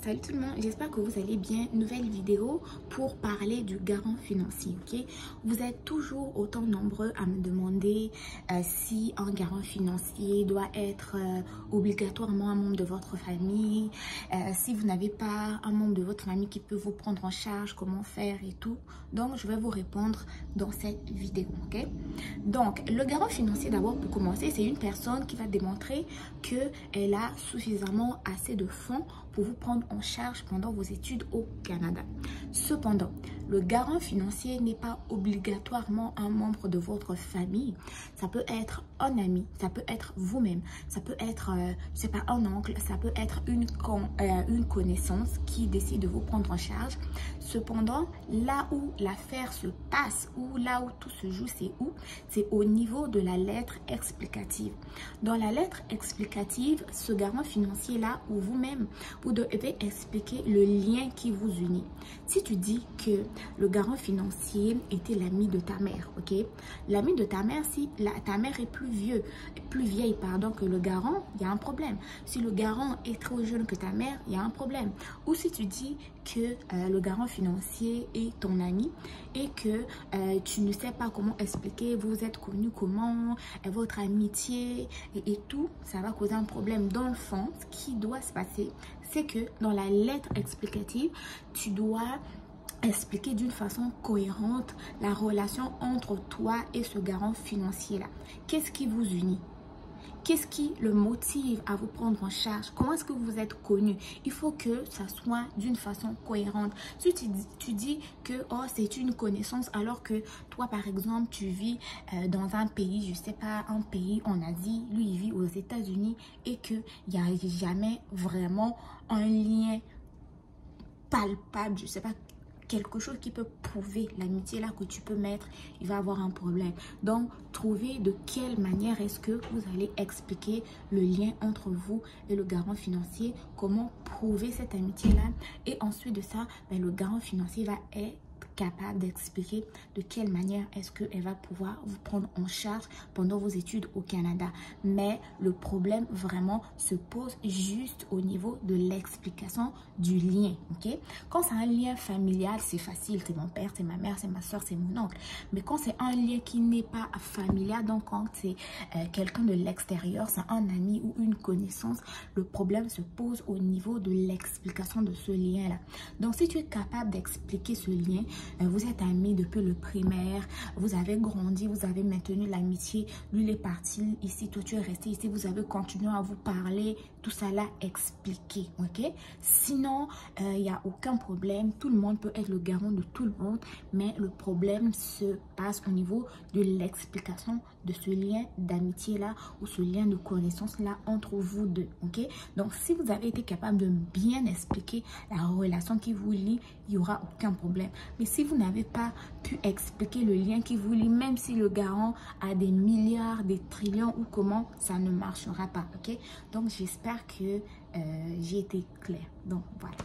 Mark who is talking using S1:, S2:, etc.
S1: Salut tout le monde, j'espère que vous allez bien. Nouvelle vidéo pour parler du garant financier, ok? Vous êtes toujours autant nombreux à me demander si un garant financier doit être obligatoirement un membre de votre famille. Si vous n'avez pas un membre de votre famille qui peut vous prendre en charge, comment faire et tout. Donc, je vais vous répondre dans cette vidéo, ok? Donc, le garant financier, d'abord, pour commencer, c'est une personne qui va démontrer qu'elle a suffisamment assez de fonds pour vous prendre en charge pendant vos études au Canada. Cependant, le garant financier n'est pas obligatoirement un membre de votre famille. Ça peut être un ami, ça peut être vous-même, ça peut être, je sais pas, un oncle, ça peut être une connaissance qui décide de vous prendre en charge. Cependant, là où l'affaire se passe, ou là où tout se joue, c'est où? C'est au niveau de la lettre explicative. Dans la lettre explicative, ce garant financier-là, ou vous-même, vous devez expliquer le lien qui vous unit. Si tu dis que le garant financier était l'ami de ta mère, ok? L'ami de ta mère, si ta mère est plus vieille que le garant, il y a un problème. Si le garant est trop jeune que ta mère, il y a un problème. Ou si tu dis que le garant financier est ton ami et que tu ne sais pas comment expliquer, vous êtes connus comment, votre amitié et tout, ça va causer un problème. Dans le fond, ce qui doit se passer, c'est que dans la lettre explicative, tu dois expliquer d'une façon cohérente la relation entre toi et ce garant financier-là. Qu'est-ce qui vous unit? Qu'est-ce qui le motive à vous prendre en charge? Comment est-ce que vous êtes connu? Il faut que ça soit d'une façon cohérente. Si tu dis que oh, c'est une connaissance alors que toi, par exemple, tu vis dans un pays, je sais pas, un pays en Asie, lui, il vit aux États-Unis et qu'il n'y a jamais vraiment un lien palpable, je sais pas, quelque chose qui peut prouver l'amitié là que tu peux mettre, il va avoir un problème. Donc, trouvez de quelle manière est-ce que vous allez expliquer le lien entre vous et le garant financier, comment prouver cette amitié là. Et ensuite de ça, le garant financier va être capable d'expliquer de quelle manière est-ce qu'elle va pouvoir vous prendre en charge pendant vos études au Canada. Mais le problème vraiment se pose juste au niveau de l'explication du lien, ok? Quand c'est un lien familial, c'est facile, c'est mon père, c'est ma mère, c'est ma soeur, c'est mon oncle. Mais quand c'est un lien qui n'est pas familial, donc quand c'est quelqu'un de l'extérieur, c'est un ami ou une connaissance, le problème se pose au niveau de l'explication de ce lien-là. Donc, si tu es capable d'expliquer ce lien, vous êtes amis depuis le primaire, vous avez grandi, vous avez maintenu l'amitié, lui il est parti ici, toi tu es resté ici, vous avez continué à vous parler, tout ça là expliqué, ok? Sinon, il n'y a aucun problème, tout le monde peut être le garant de tout le monde, mais le problème se passe au niveau de l'explication de ce lien d'amitié là ou ce lien de connaissance là entre vous deux, ok? Donc, si vous avez été capable de bien expliquer la relation qui vous lie, il n'y aura aucun problème. Mais si vous n'avez pas pu expliquer le lien qui vous lie, même si le garant a des milliards, des trillions ou comment, ça ne marchera pas, ok? Donc, j'espère que j'ai été claire. Donc, voilà.